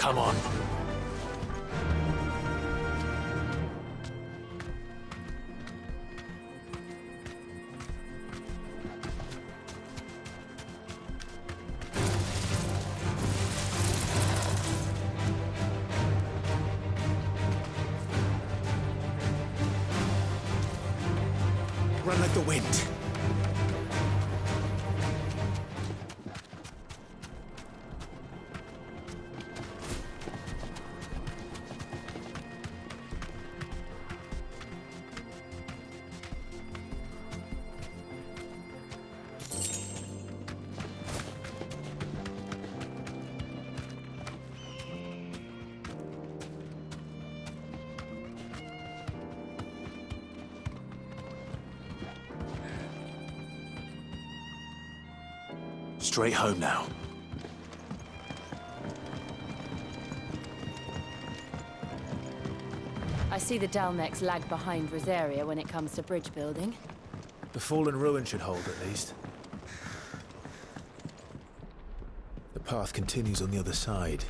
Come on. Run like the wind. Straight home now. I see the Dalnecs lag behind Rosaria when it comes to bridge building. The fallen ruin should hold, at least. The path continues on the other side.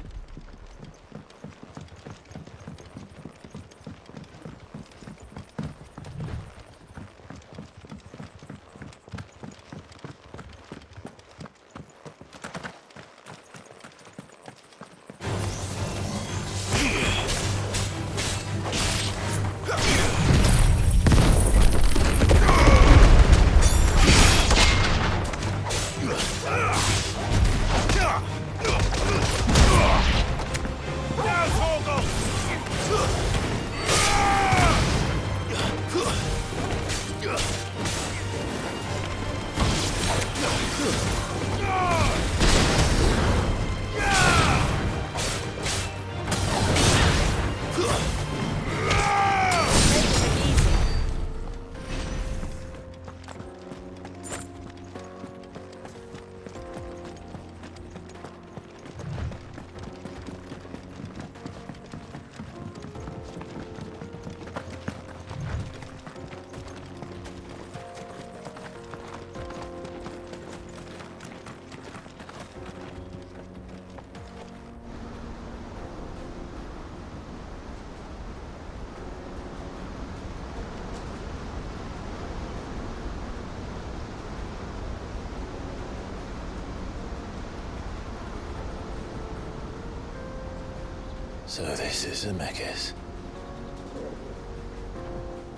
So this is Zemeckis.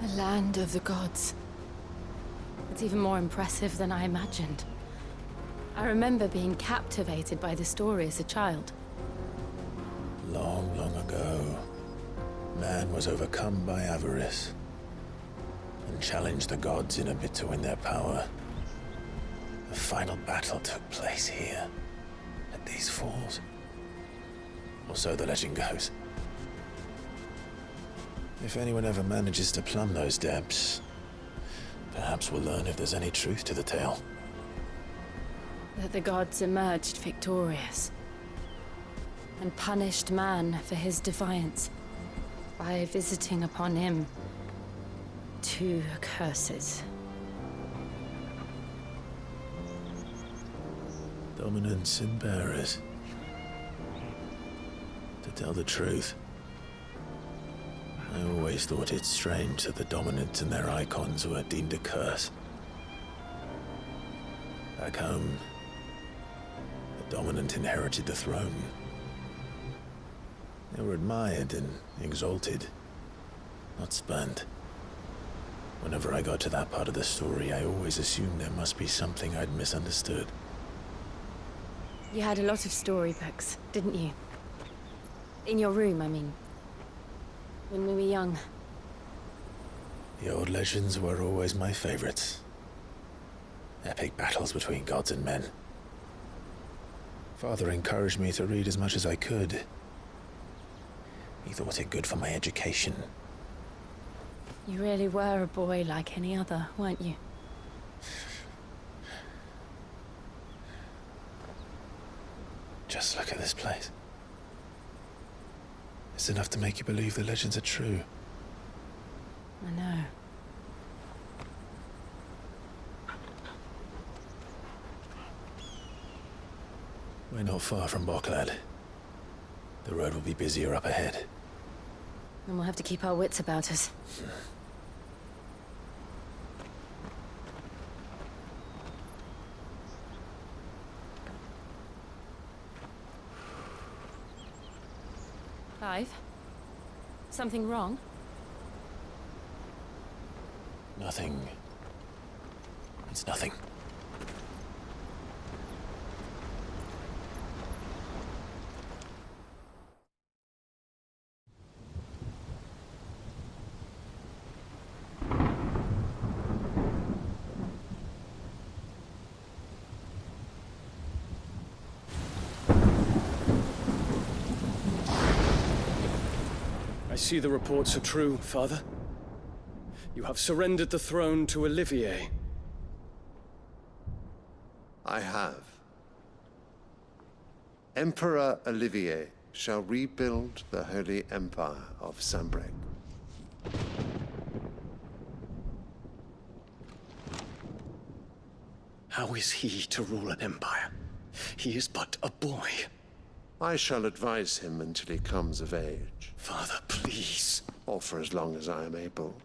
The land of the gods. It's even more impressive than I imagined. I remember being captivated by the story as a child. Long, long ago, man was overcome by avarice and challenged the gods in a bid to win their power. The final battle took place here, at these falls. Or so the legend goes. If anyone ever manages to plumb those depths, perhaps we'll learn if there's any truth to the tale. That the gods emerged victorious and punished man for his defiance by visiting upon him two curses. Dominants and bearers. To tell the truth, I always thought it strange that the dominants and their icons were deemed a curse. Back home, the dominant inherited the throne. They were admired and exalted, not spurned. Whenever I got to that part of the story, I always assumed there must be something I'd misunderstood. You had a lot of storybooks, didn't you? In your room, I mean. When we were young. The old legends were always my favorites. Epic battles between gods and men. Father encouraged me to read as much as I could. He thought it good for my education. You really were a boy like any other, weren't you? Just look at this place. It's enough to make you believe the legends are true. I know. We're not far from Boklad. The road will be busier up ahead. And we'll have to keep our wits about us. Clive? Something wrong? Nothing. It's nothing. I see the reports are true, Father. You have surrendered the throne to Olivier. I have. Emperor Olivier shall rebuild the Holy Empire of Sanbreque. How is he to rule an empire? He is but a boy. I shall advise him until he comes of age, Father, please. or for as long as I am able.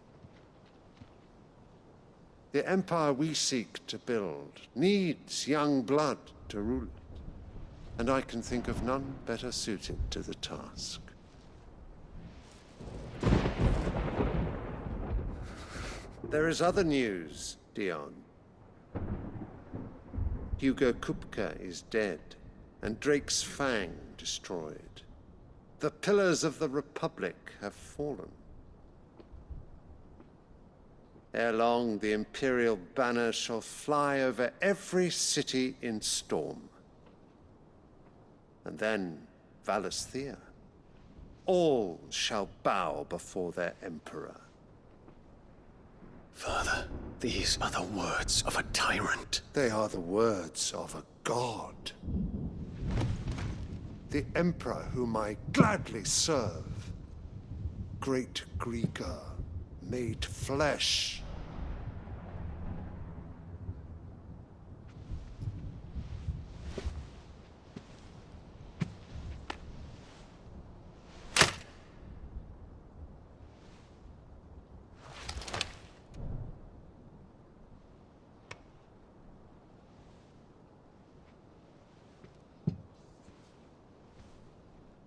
The empire we seek to build needs young blood to rule it, and I can think of none better suited to the task. There is other news, Dion. Hugo Kupka is dead, and Drake's Fang destroyed. The pillars of the Republic have fallen. Ere long, the Imperial banner shall fly over every city in Storm. And then Valisthea. All shall bow before their Emperor. Father, these are the words of a tyrant. They are the words of a god. The Emperor whom I gladly serve. Great Greeker, made flesh.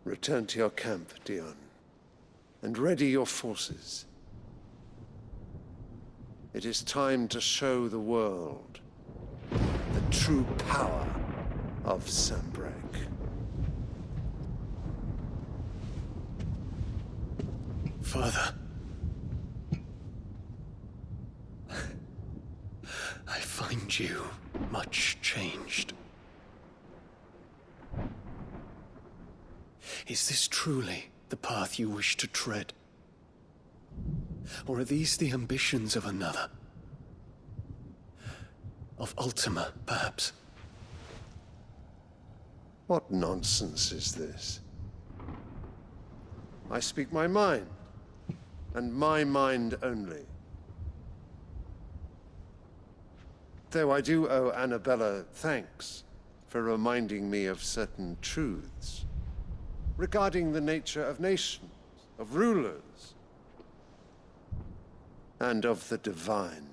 Return to your camp, Dion, and ready your forces. It is time to show the world the true power of Sanbreque. Father. I find you much changed. Is this truly the path you wish to tread? Or are these the ambitions of another? Of Ultima, perhaps? What nonsense is this? I speak my mind, and my mind only. Though I do owe Annabella thanks for reminding me of certain truths regarding the nature of nations, of rulers, and of the divine.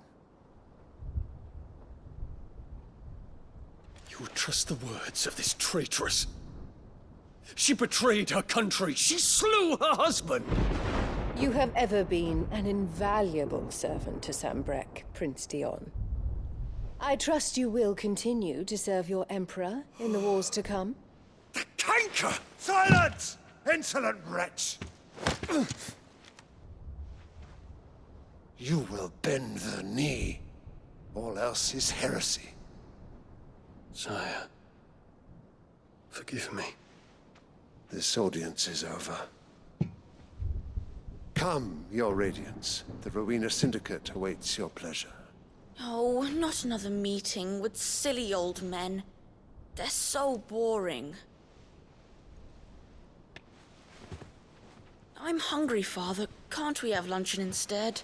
You would trust the words of this traitress? She betrayed her country. She slew her husband. You have ever been an invaluable servant to Sanbreque, Prince Dion. I trust you will continue to serve your Emperor in the wars to come. The canker! Silence! Insolent wretch! You will bend the knee. All else is heresy. Sire, forgive me. This audience is over. Come, your Radiance. The Rowena Syndicate awaits your pleasure. Oh, not another meeting with silly old men. They're so boring. I'm hungry, Father. Can't we have luncheon instead?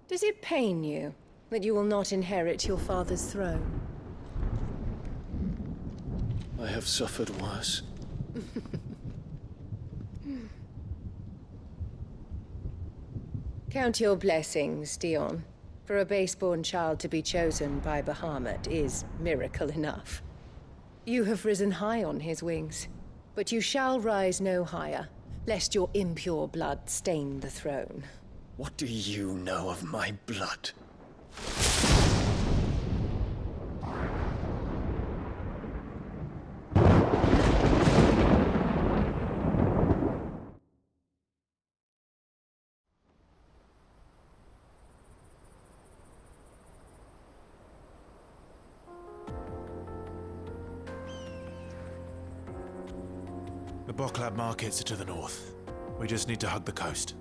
Does it pain you that you will not inherit your father's throne? I have suffered worse. Count your blessings, Dion. For a base-born child to be chosen by Bahamut is miracle enough. You have risen high on his wings, but you shall rise no higher, lest your impure blood stain the throne. What do you know of my blood? The Boklab markets are to the north. We just need to hug the coast.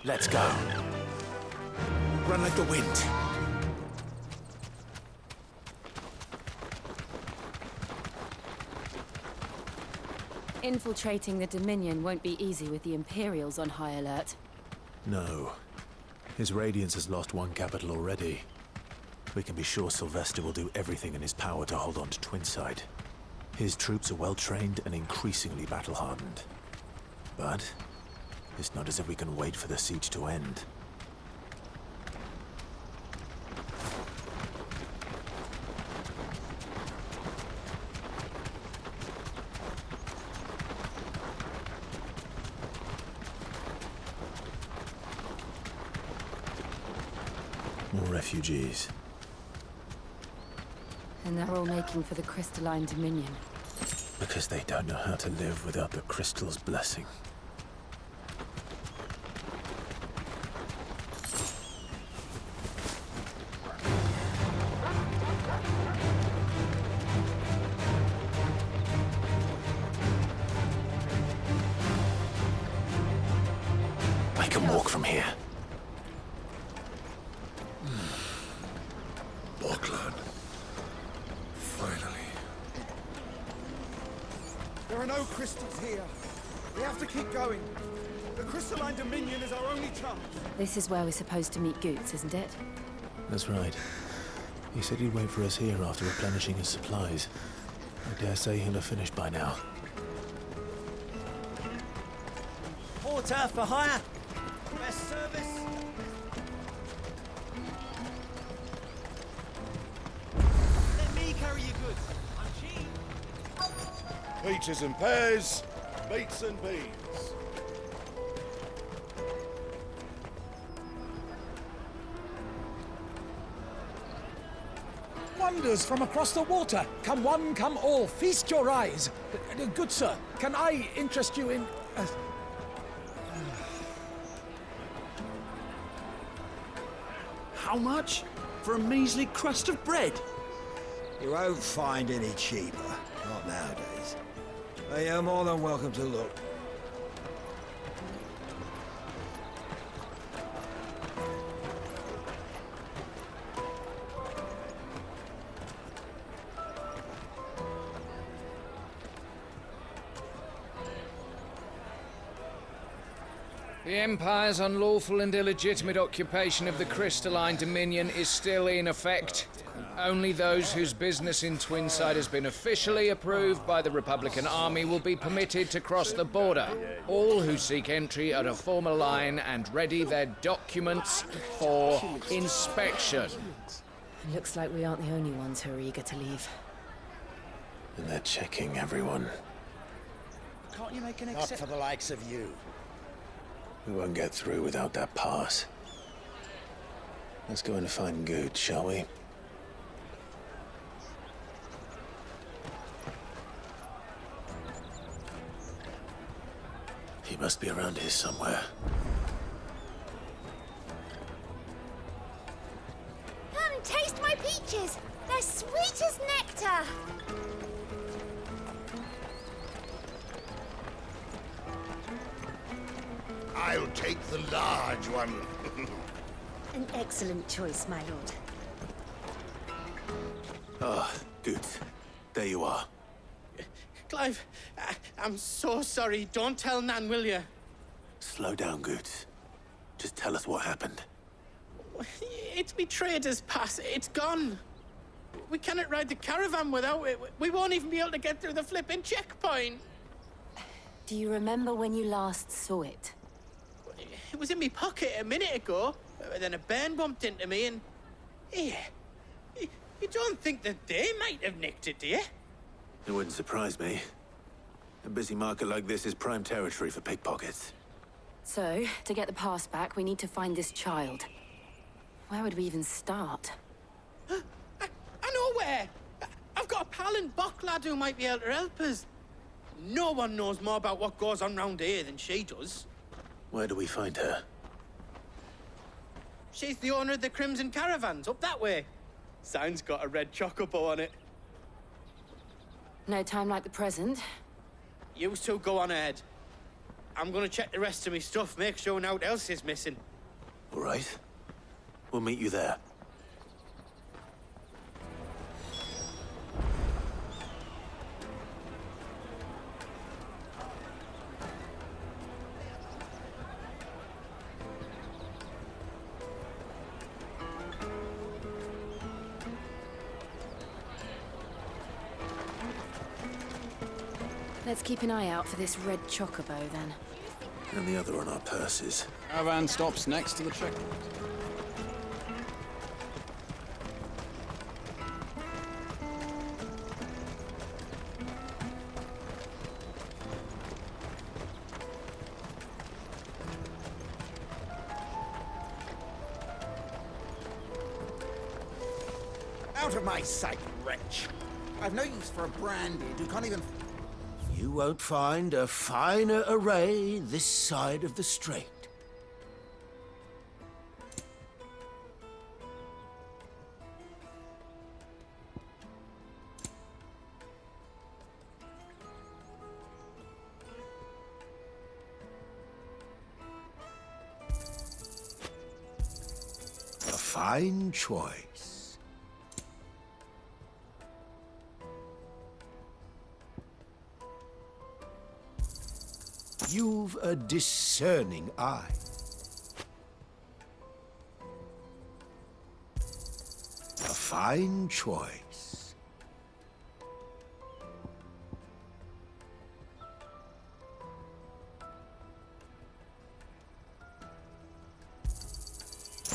Let's go. Run like the wind. Infiltrating the Dominion won't be easy with the Imperials on high alert. No. His Radiance has lost one capital already. We can be sure Sylvester will do everything in his power to hold on to Twinside. His troops are well-trained and increasingly battle-hardened. But it's not as if we can wait for the siege to end. More refugees. And they're all making for the Crystalline Dominion. Because they don't know how to live without the Crystal's blessing. I can walk from here. Boklad. Finally. There are no crystals here. We have to keep going. The Crystalline Dominion is our only chance. This is where we're supposed to meet Goots, isn't it? That's right. He said he'd wait for us here after replenishing his supplies. I dare say he'll have finished by now. Porter for hire. Best service. Let me carry your goods. I'm cheap. Peaches and pears, beets and beans. Wonders from across the water. Come one, come all, feast your eyes. Good sir, can I interest you in... How much? For a measly crust of bread? You won't find any cheaper. Not nowadays. But you're more than welcome to look. The Empire's unlawful and illegitimate occupation of the Crystalline Dominion is still in effect. Only those whose business in Twinside has been officially approved by the Republican Army will be permitted to cross the border. All who seek entry are to form a line and ready their documents for inspection. Looks like we aren't the only ones who are eager to leave. And they're checking everyone. Can't you make an exception? Not for the likes of you. We won't get through without that pass. Let's go and find Good, shall we? He must be around here somewhere. Come taste my peaches! They're sweet as nectar! I'll take the large one. An excellent choice, my lord. Ah, Good. There you are. Clive, I'm so sorry. Don't tell Nan, will you? Slow down, Good. Just tell us what happened. It's me trader's pass. It's gone. We cannot ride the caravan without it. We won't even be able to get through the flipping checkpoint. Do you remember when you last saw it? It was in my pocket a minute ago. Then a bairn bumped into me and... Yeah. You don't think that they might have nicked it, do you? It wouldn't surprise me. A busy market like this is prime territory for pickpockets. So, to get the pass back, we need to find this child. Where would we even start? I know where! I've got a pal in Bock lad who might be able to help us. No one knows more about what goes on round here than she does. Where do we find her? She's the owner of the Crimson Caravans, up that way. Sign's got a red chocobo on it. No time like the present. You two go on ahead. I'm gonna check the rest of my stuff, make sure naught else is missing. All right. We'll meet you there. Let's keep an eye out for this red chocobo, then. And the other on our purses. Caravan stops next to the checkpoint. Out of my sight, wretch. I've no use for a branded who can't even... You won't find a finer array this side of the strait. A fine choice. You've a discerning eye. fine choice.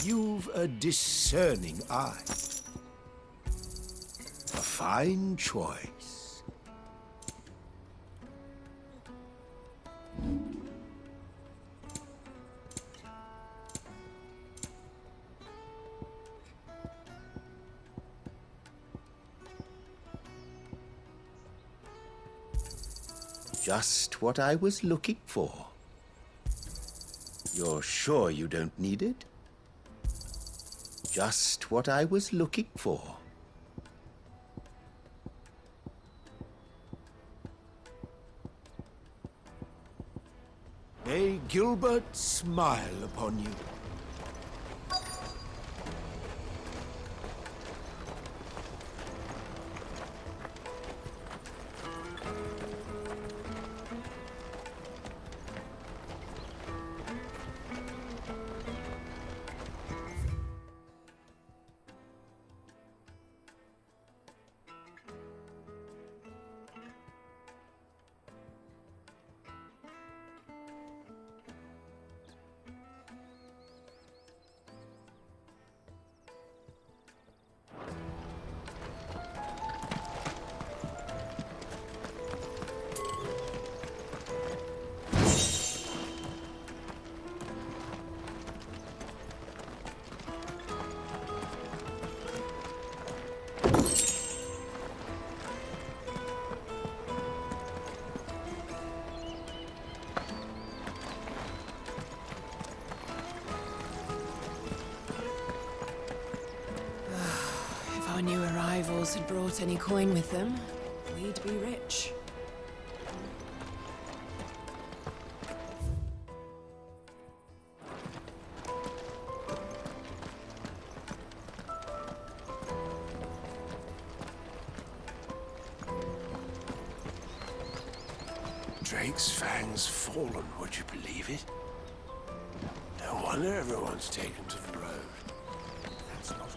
You've a discerning eye. A fine choice. Just what I was looking for. You're sure you don't need it? Just what I was looking for. May Gilbert smile upon you. If our new arrivals had brought any coin with them, we'd be rich. Drake's Fang's fallen, would you believe it? No wonder everyone's taken to the road. That's not all.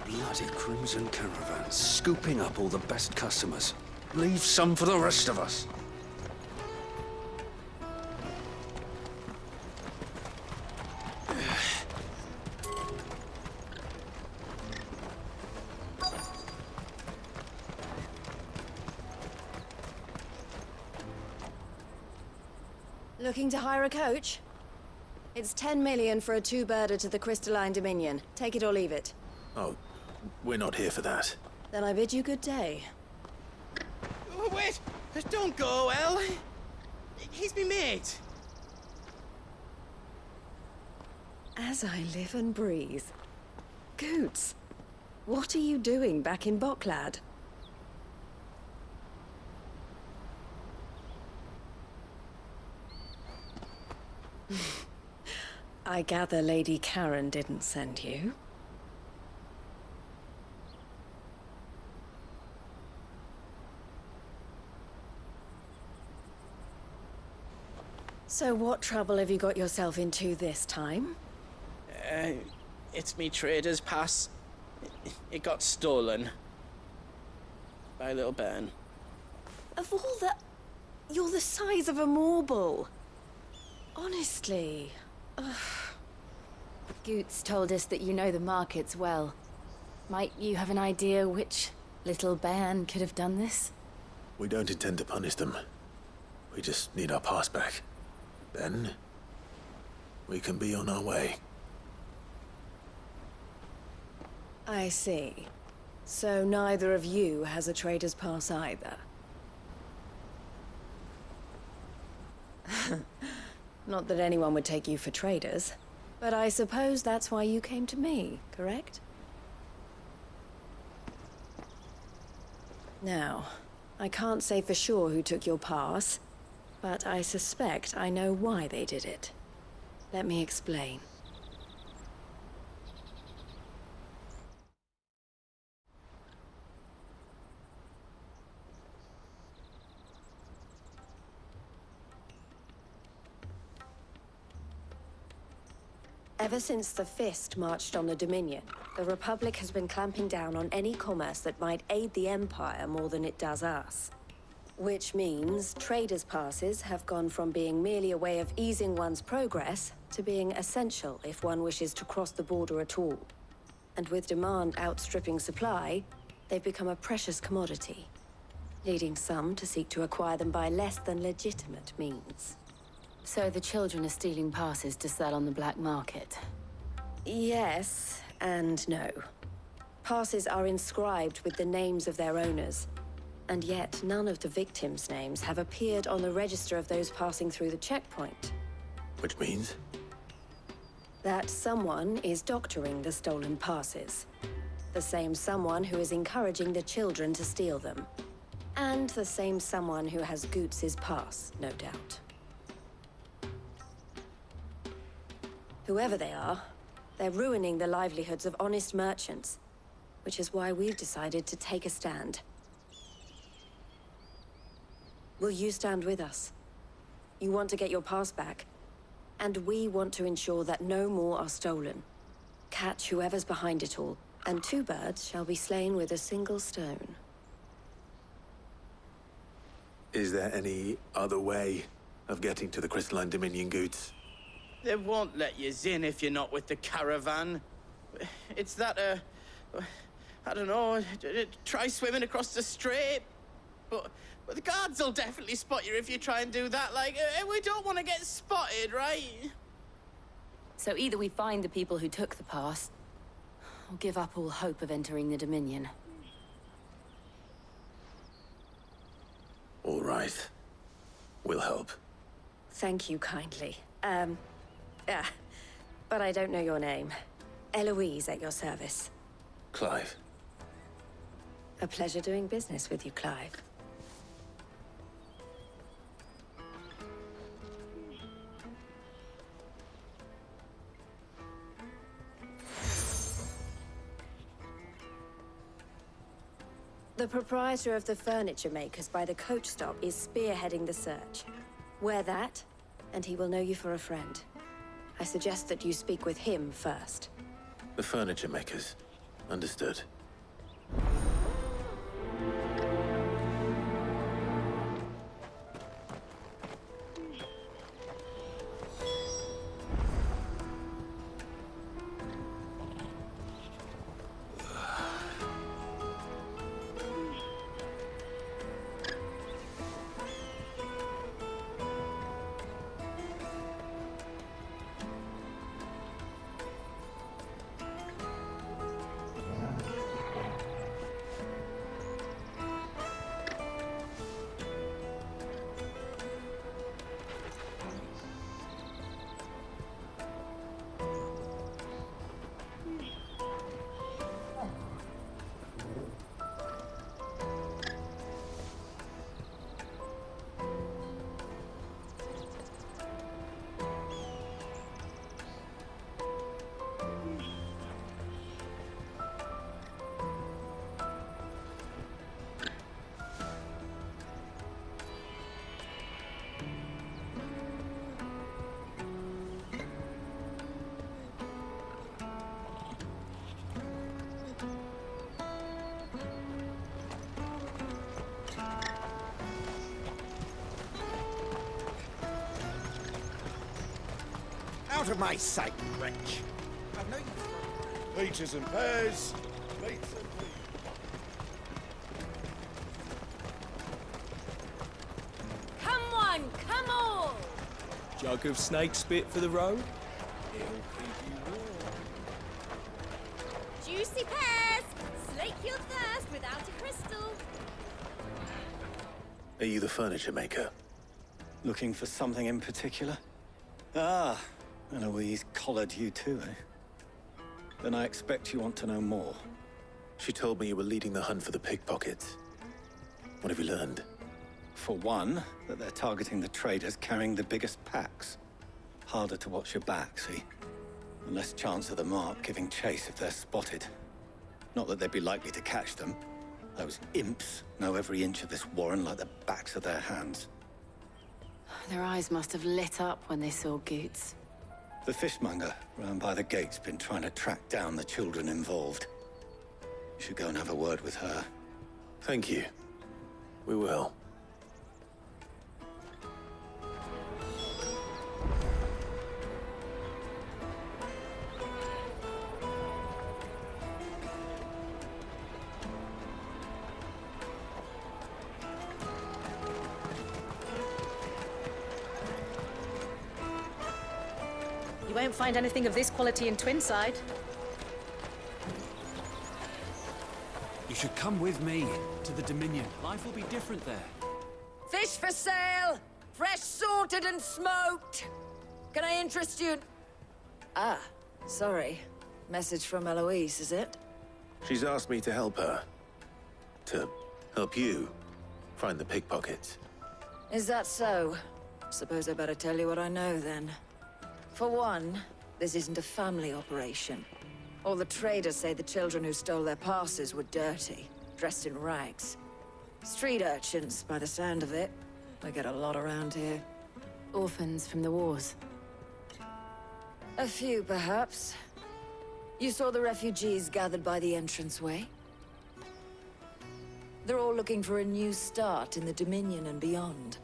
Bloody Crimson Caravan, scooping up all the best customers. Leave some for the rest of us. Looking to hire a coach? It's 10 million for a two-birder to the Crystalline Dominion. Take it or leave it. Oh, we're not here for that. Then I bid you good day. Oh, wait! Don't go, El! He's me mate! As I live and breathe. Goots, what are you doing back in Bocklad? I gather Lady Karen didn't send you. So what trouble have you got yourself into this time? It's me trader's pass. It got stolen. By little Ben. Of all the... You're the size of a marble. Honestly. Ugh. Goots told us that you know the markets well. Might you have an idea which little band could have done this? We don't intend to punish them. We just need our pass back. Then, we can be on our way. I see. So neither of you has a trader's pass either. Not that anyone would take you for traders, but I suppose that's why you came to me, correct? Now, I can't say for sure who took your pass, but I suspect I know why they did it. Let me explain. Ever since the Fist marched on the Dominion, the Republic has been clamping down on any commerce that might aid the Empire more than it does us. Which means traders' passes have gone from being merely a way of easing one's progress to being essential if one wishes to cross the border at all. And with demand outstripping supply, they've become a precious commodity, leading some to seek to acquire them by less than legitimate means. So the children are stealing passes to sell on the black market? Yes, and no. Passes are inscribed with the names of their owners, and yet none of the victims' names have appeared on the register of those passing through the checkpoint. Which means? That someone is doctoring the stolen passes. The same someone who is encouraging the children to steal them. And the same someone who has Goots's pass, no doubt. Whoever they are, they're ruining the livelihoods of honest merchants, which is why we've decided to take a stand. Will you stand with us? You want to get your pass back, and we want to ensure that no more are stolen. Catch whoever's behind it all, and 2 birds shall be slain with a single stone. Is there any other way of getting to the Crystalline Dominion, Goots? They won't let you in if you're not with the caravan. It's that, I don't know, try swimming across the strait. But the guards will definitely spot you if you try and do that. Like, we don't want to get spotted, right? So either we find the people who took the pass, or give up all hope of entering the Dominion. All right. We'll help. Thank you kindly. But I don't know your name. Eloise at your service. Clive. A pleasure doing business with you, Clive. The proprietor of the furniture makers by the coach stop is spearheading the search. Wear that, and he will know you for a friend. I suggest that you speak with him first. The furniture makers. Understood. Out of my sight, wretch! I've no use for... Peaches and pears, plates and peas. Come on, come on! Jug of snake spit for the road? Juicy pears! Slake your thirst without a crystal. Are you the furniture maker? Looking for something in particular? Ah, Eloise collared you too, eh? Then I expect you want to know more. She told me you were leading the hunt for the pickpockets. What have you learned? For one, that they're targeting the traders carrying the biggest packs. Harder to watch your back, see? And less chance of the mark giving chase if they're spotted. Not that they'd be likely to catch them. Those imps know every inch of this warren like the backs of their hands. Their eyes must have lit up when they saw Goots. The fishmonger round by the gate's been trying to track down the children involved. You should go and have a word with her. Thank you. We will. You won't find anything of this quality in Twinside. You should come with me to the Dominion. Life will be different there. Fish for sale! Fresh sorted and smoked! Can I interest you? Ah, sorry. Message from Eloise, is it? She's asked me to help her. To help you find the pickpockets. Is that so? Suppose I better tell you what I know, then. For one, this isn't a family operation. All the traders say the children who stole their passes were dirty, dressed in rags. Street urchins, by the sound of it. We get a lot around here. Orphans from the wars. A few, perhaps. You saw the refugees gathered by the entranceway? They're all looking for a new start in the Dominion and beyond.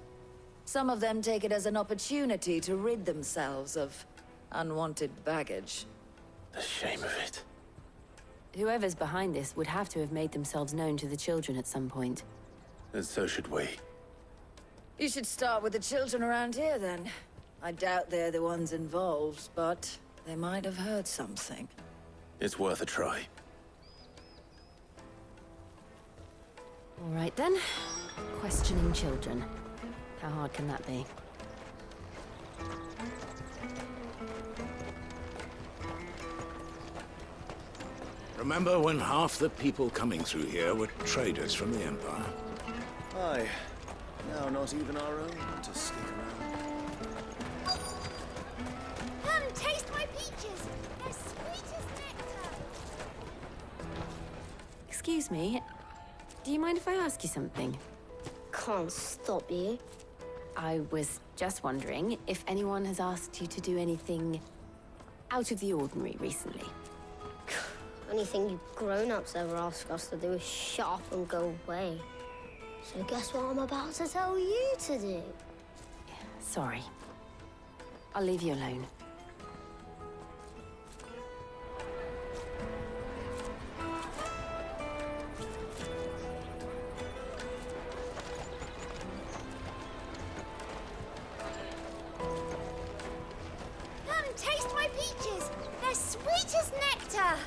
Some of them take it as an opportunity to rid themselves of unwanted baggage. The shame of it. Whoever's behind this would have to have made themselves known to the children at some point. And so should we. You should start with the children around here, then. I doubt they're the ones involved, but they might have heard something. It's worth a try. All right, then. Questioning children. How hard can that be? Remember when half the people coming through here were traders from the Empire? Aye. Now not even our own want to stick around. Come, taste my peaches! They're sweet as nectar! Excuse me. Do you mind if I ask you something? Can't stop you. I was just wondering if anyone has asked you to do anything out of the ordinary recently. Anything you grown-ups ever ask us to do is shut up and go away. So guess what I'm about to tell you to do? Sorry. I'll leave you alone. Come, taste my peaches! They're sweet as nectar!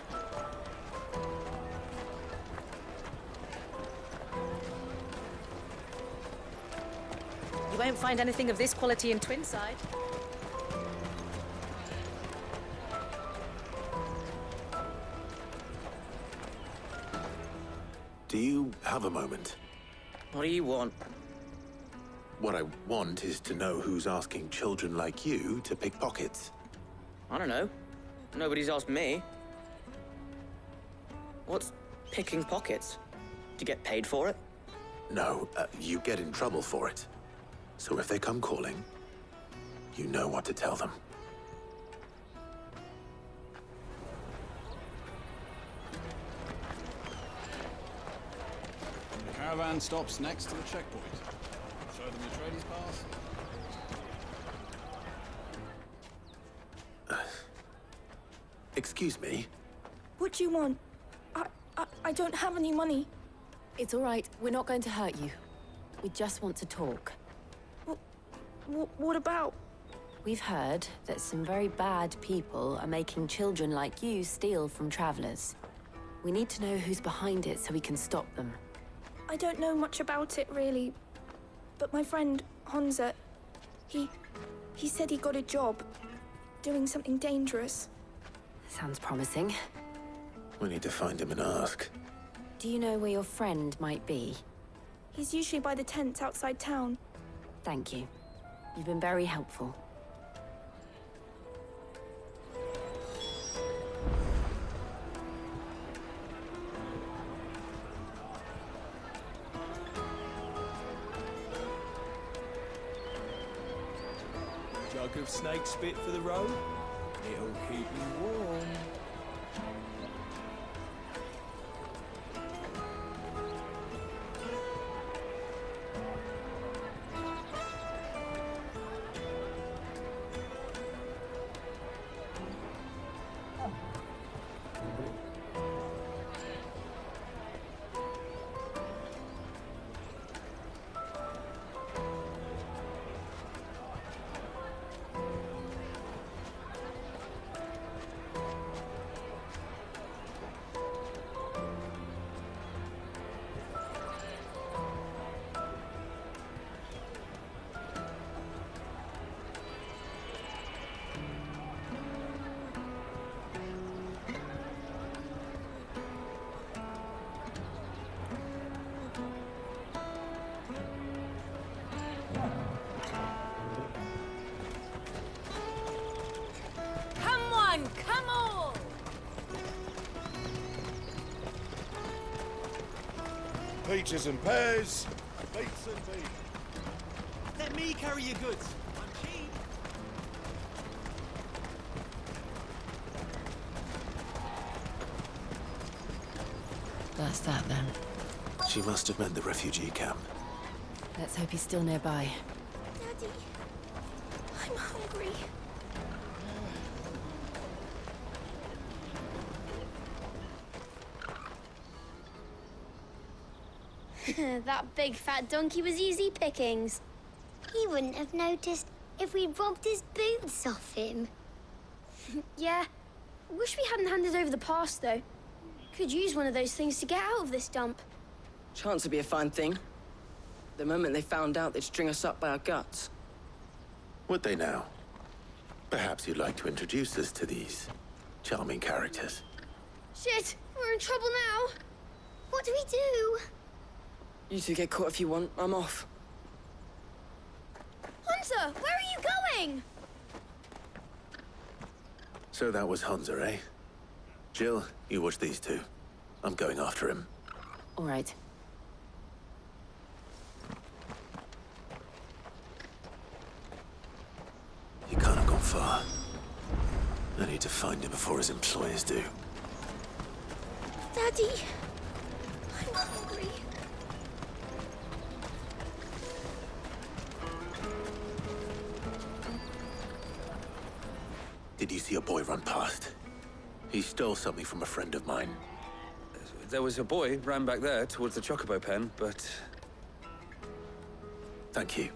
You won't find anything of this quality in Twinside. Do you have a moment? What do you want? What I want is to know who's asking children like you to pick pockets. I don't know. Nobody's asked me. What's picking pockets? Do you get paid for it? No, you get in trouble for it. So if they come calling, you know what to tell them. The caravan stops next to the checkpoint. Show them your tradies pass. Excuse me? What do you want? I don't have any money. It's all right. We're not going to hurt you. We just want to talk. What about? We've heard that some very bad people are making children like you steal from travelers. We need to know who's behind it so we can stop them. I don't know much about it, really. But my friend, Honza, he said he got a job doing something dangerous. Sounds promising. We need to find him and ask. Do you know where your friend might be? He's usually by the tents outside town. Thank you. You've been very helpful. Jug of snake spit for the road? It'll keep you warm. Come on! Peaches and pears, beets and beans. Let me carry your goods. I'm cheap. That's that then. She must have meant the refugee camp. Let's hope he's still nearby. Daddy, I'm hungry. That big fat donkey was easy pickings. He wouldn't have noticed if we'd robbed his boots off him. Yeah. Wish we hadn't handed over the pass, though. Could use one of those things to get out of this dump. Chance would be a fine thing. The moment they found out, they'd string us up by our guts. Would they now? Perhaps you'd like to introduce us to these charming characters. Shit, we're in trouble now. What do we do? You two get caught if you want. I'm off. Hunter, where are you going? So that was Hunter, eh? Jill, you watch these two. I'm going after him. All right. He can't have gone far. I need to find him before his employers do. Daddy, I'm hungry. Did you see a boy run past? He stole something from a friend of mine. There was a boy ran back there towards the Chocobo pen, but... Thank you.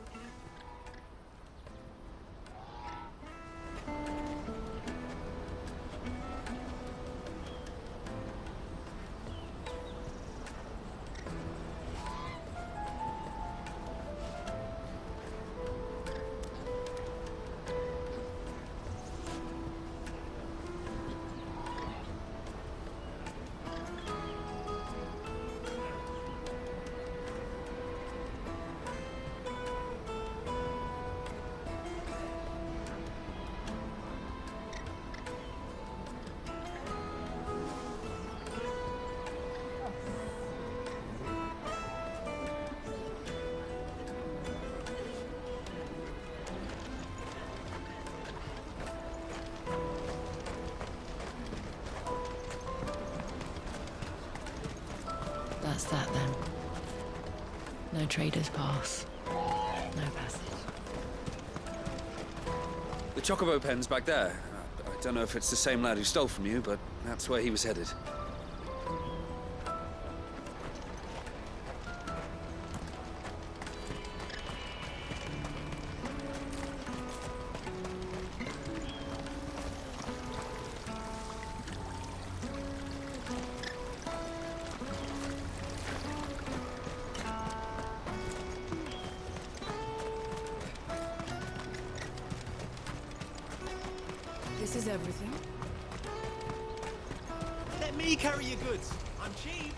That's that then. No trader's pass. No passage. The Chocobo pen's back there. I don't know if it's the same lad who stole from you, but that's where he was headed. This is everything. Let me carry your goods. I'm cheap.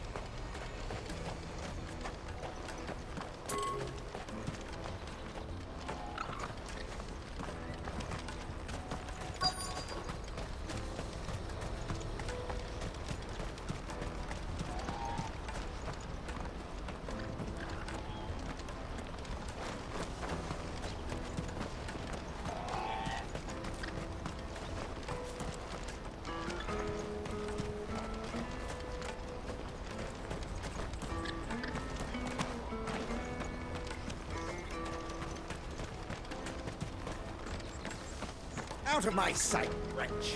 out of my sight, wretch!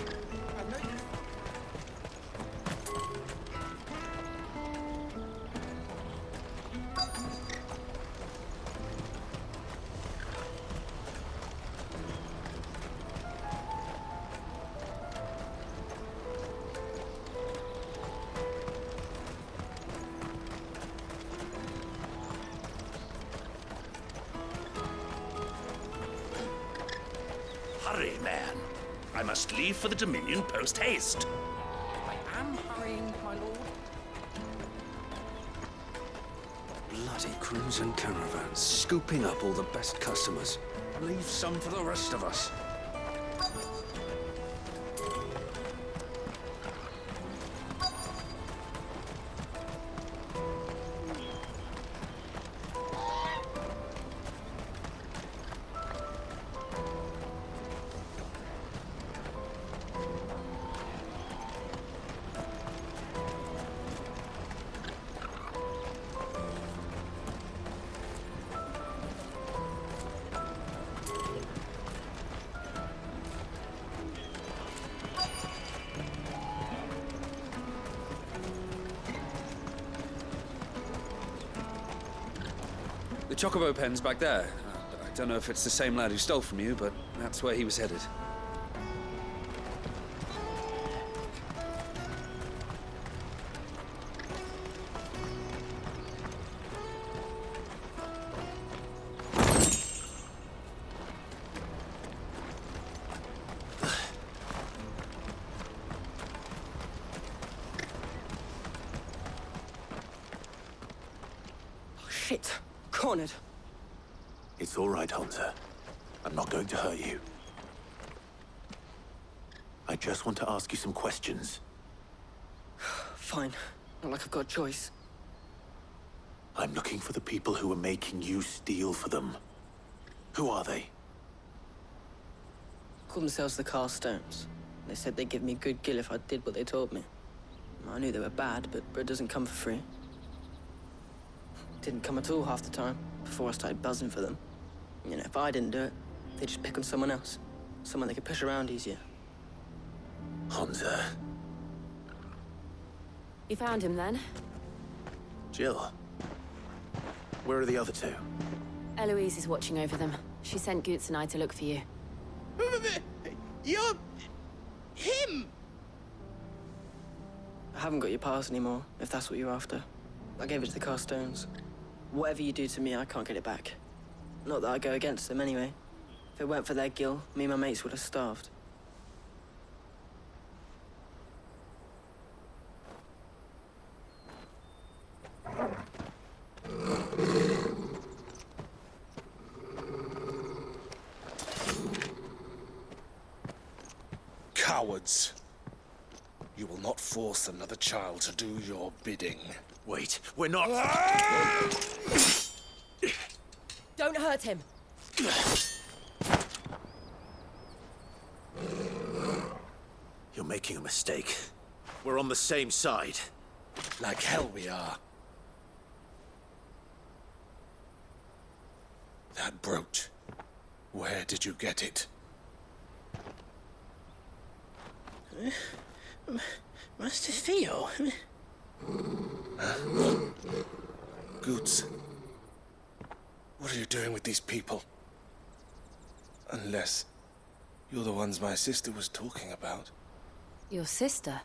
I've no use. Hurry, man. I must leave for the Dominion post-haste. I am hurrying, my lord. Bloody crimson caravans, scooping up all the best customers. Leave some for the rest of us. The Chocobo pen's back there. I don't know if it's the same lad who stole from you, but that's where he was headed. Shit. Cornered. It's all right, Hunter. I'm not going to hurt you. I just want to ask you some questions. Fine. Not like I've got a choice. I'm looking for the people who are making you steal for them. Who are they? Call themselves the Carstones. They said they'd give me good gill if I did what they told me. I knew they were bad, but bread doesn't come for free. Didn't come at all half the time, before I started buzzing for them. You know, if I didn't do it, they'd just pick on someone else. Someone they could push around easier. Hunter. You found him then? Jill. Where are the other two? Eloise is watching over them. She sent Goots and I to look for you. You're... him! I haven't got your pass anymore, if that's what you're after. I gave it to the Carstones. Whatever you do to me, I can't get it back. Not that I go against them anyway. If it weren't for their gill, me and my mates would have starved. Cowards. You will not force another child to do your bidding. Wait, we're not... Don't hurt him. You're making a mistake. We're on the same side. Like hell we are. That brooch. Where did you get it? Master Theo? Goots. What are you doing with these people? Unless you're the ones my sister was talking about. Your sister?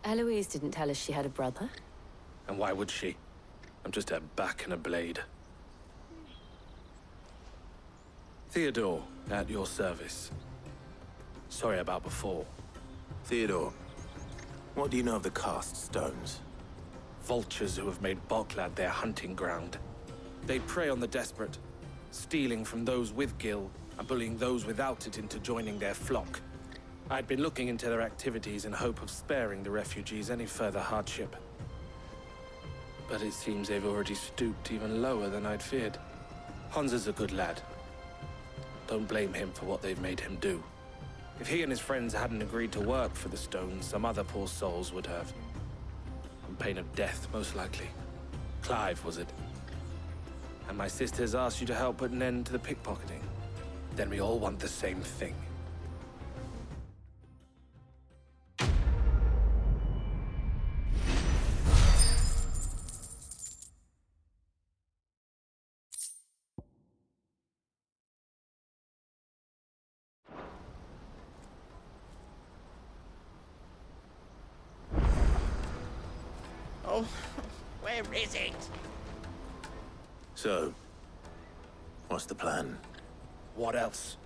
Eloise didn't tell us she had a brother. And why would she? I'm just her back and a blade. Theodore, at your service. Sorry about before. Theodore, what do you know of the Cast Stones? Vultures who have made Boklad their hunting ground. They prey on the desperate, stealing from those with gill and bullying those without it into joining their flock. I'd been looking into their activities in hope of sparing the refugees any further hardship. But it seems they've already stooped even lower than I'd feared. Hans is a good lad. Don't blame him for what they've made him do. If he and his friends hadn't agreed to work for the stones, some other poor souls would have. On pain of death, most likely. Clive, was it? And my sisters asked you to help put an end to the pickpocketing. Then we all want the same thing. Oh, where is it? So, what's the plan? What else?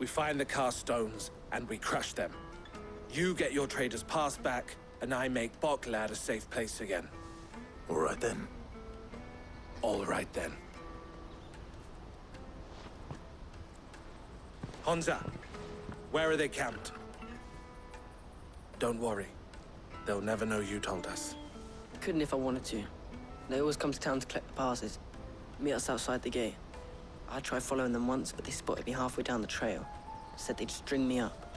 We find the cast stones, and we crush them. You get your trader's pass back, and I make Boklad a safe place again. All right then. All right then. Honza, where are they camped? Don't worry. They'll never know you told us. Couldn't if I wanted to. They always come to town to collect the passes. Meet us outside the gate. I tried following them once, but they spotted me halfway down the trail. Said they'd string me up.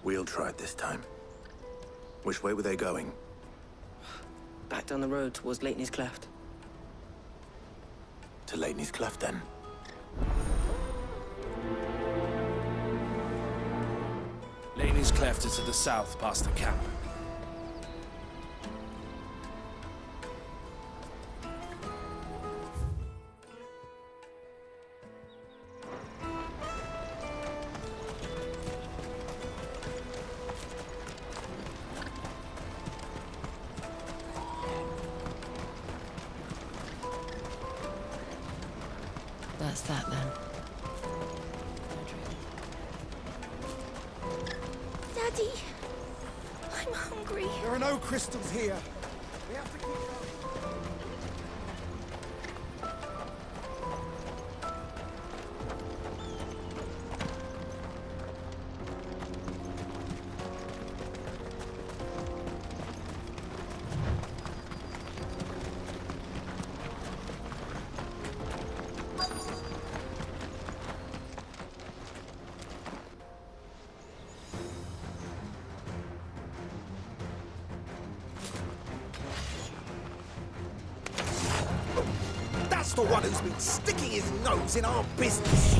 We'll try it this time. Which way were they going? Back down the road towards Leitney's Cleft. To Leitney's Cleft, then? Leitney's Cleft is to the south, past the camp. That's that then. Daddy, I'm hungry. There are no crystals here. We have to keep going. That's the one who's been sticking his nose in our business.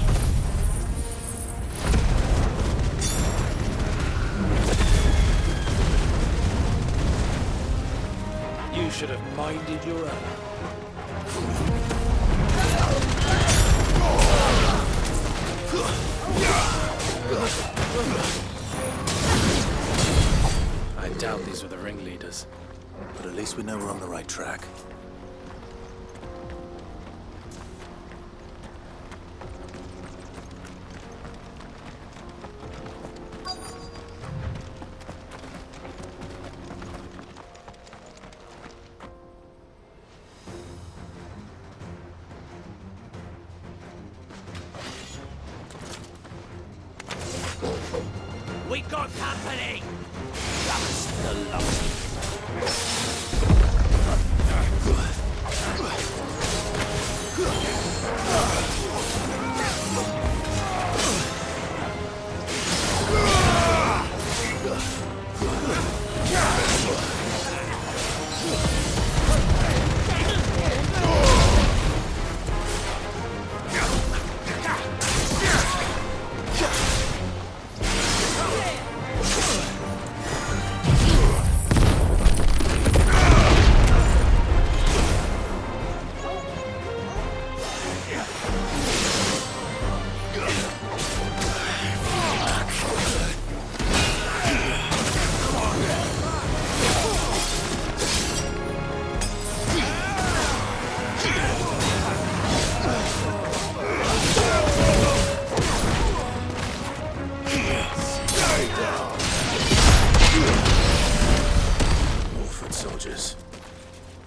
You should have minded your own. I doubt these were the ringleaders. But at least we know we're on the right track. We got company! That's the lot.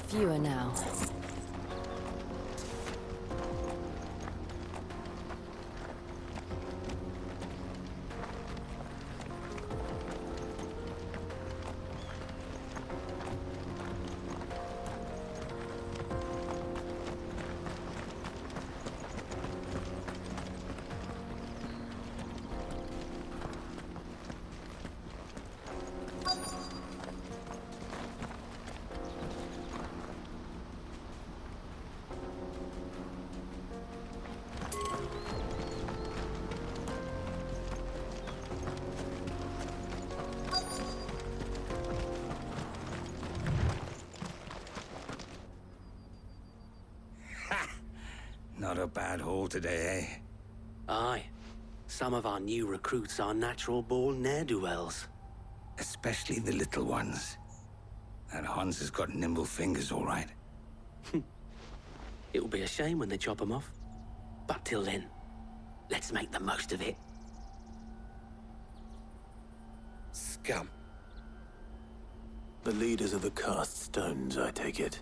Fewer now. Not a bad haul today, eh? Aye. Some of our new recruits are natural-born ne'er-do-wells. Especially the little ones. That Hans has got nimble fingers, all right. It'll be a shame when they chop them off. But till then, let's make the most of it. Scum. The leaders of the cast stones, I take it.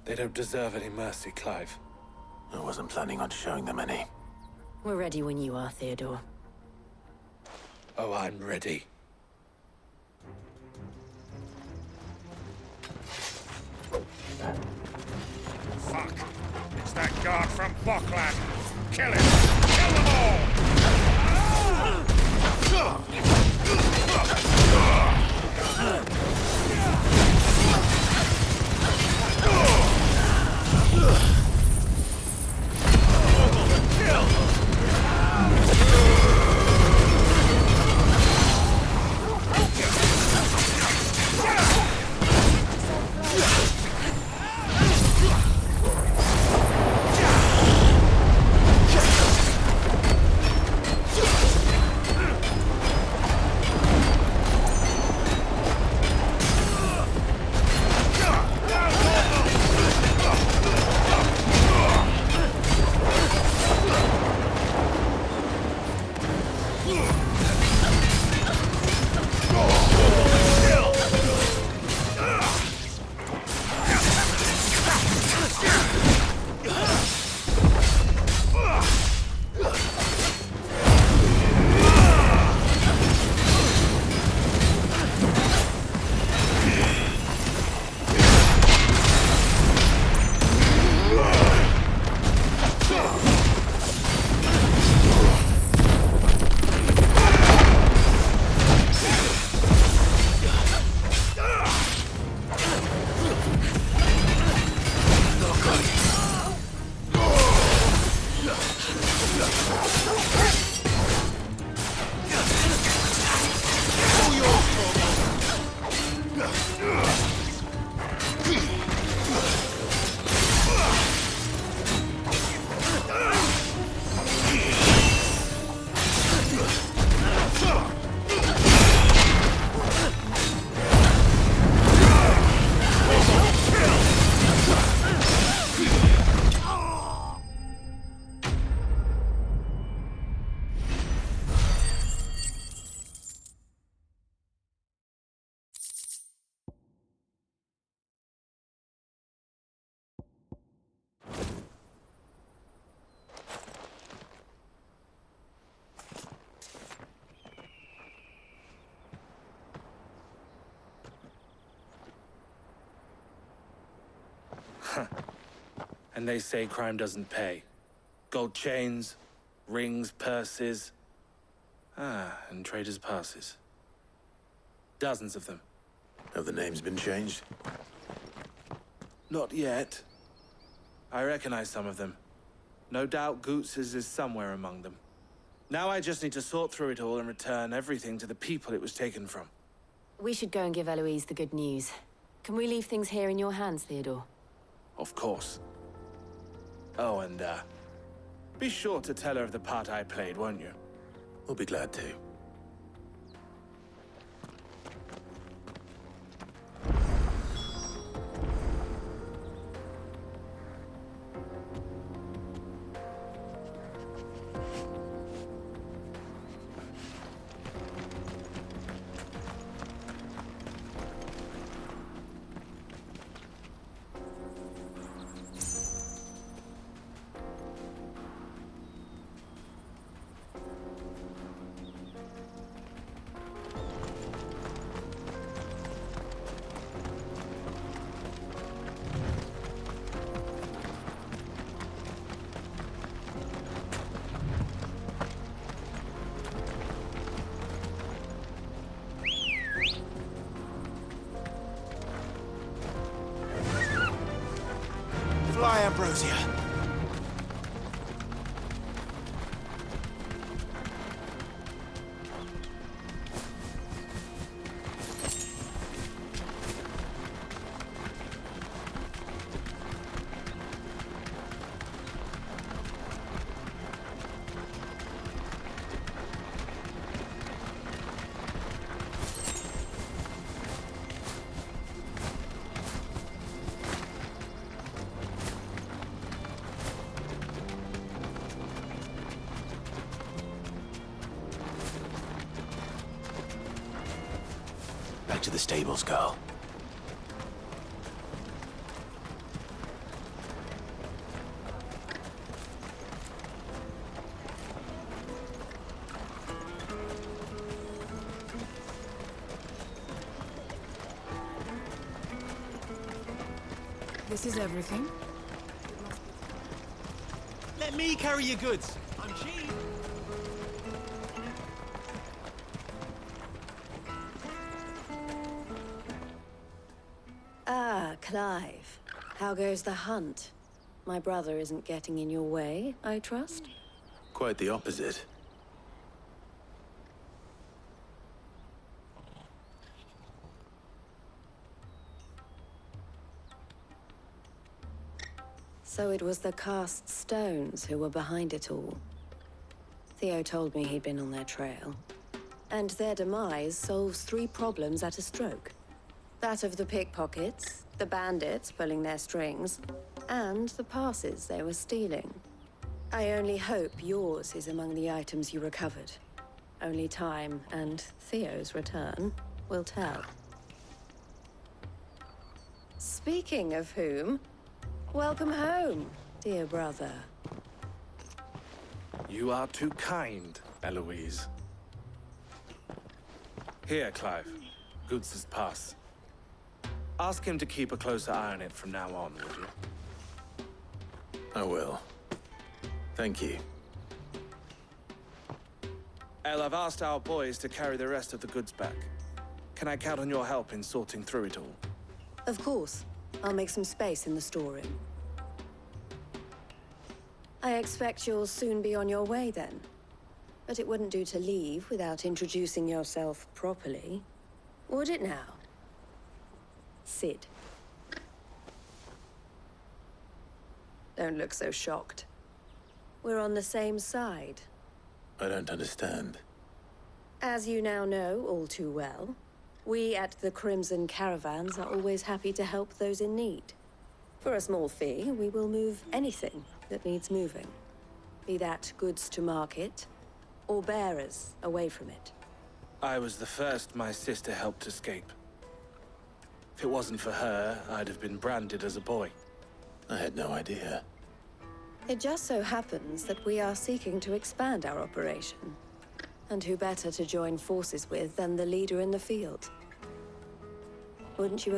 They don't deserve any mercy, Clive. I wasn't planning on showing them any. We're ready when you are, Theodore. Oh, I'm ready. Fuck! It's that guard from Bockland! Kill him! Kill them And they say crime doesn't pay. Gold chains, rings, purses. And traders' passes. Dozens of them. Have the names been changed? Not yet. I recognize some of them. No doubt Goots's is somewhere among them. Now I just need to sort through it all and return everything to the people it was taken from. We should go and give Eloise the good news. Can we leave things here in your hands, Theodore? Of course. Oh, and, be sure to tell her of the part I played, won't you? We'll be glad to. Fly, Ambrosia. the stables, girl. This is everything. Let me carry your goods. I'm cheap. Ah, Clive. How goes the hunt? My brother isn't getting in your way, I trust? Quite the opposite. So it was the cast stones who were behind it all. Theo told me he'd been on their trail. And their demise solves 3 problems at a stroke. That of the pickpockets, the bandits pulling their strings, and the passes they were stealing. I only hope yours is among the items you recovered. Only time and Theo's return will tell. Speaking of whom, welcome home, dear brother. You are too kind, Eloise. Here, Clive. Goods' pass. Ask him to keep a closer eye on it from now on, would you? I will. Thank you. El, I've asked our boys to carry the rest of the goods back. Can I count on your help in sorting through it all? Of course. I'll make some space in the storeroom. I expect you'll soon be on your way then. But it wouldn't do to leave without introducing yourself properly. Would it now? Sid. Don't look so shocked. We're on the same side. I don't understand. As you now know all too well, we at the Crimson Caravans are always happy to help those in need. For a small fee, we will move anything that needs moving. Be that goods to market, or bearers away from it. I was the first my sister helped escape. If it wasn't for her, I'd have been branded as a boy. I had no idea. It just so happens that we are seeking to expand our operation. And who better to join forces with than the leader in the field? Wouldn't you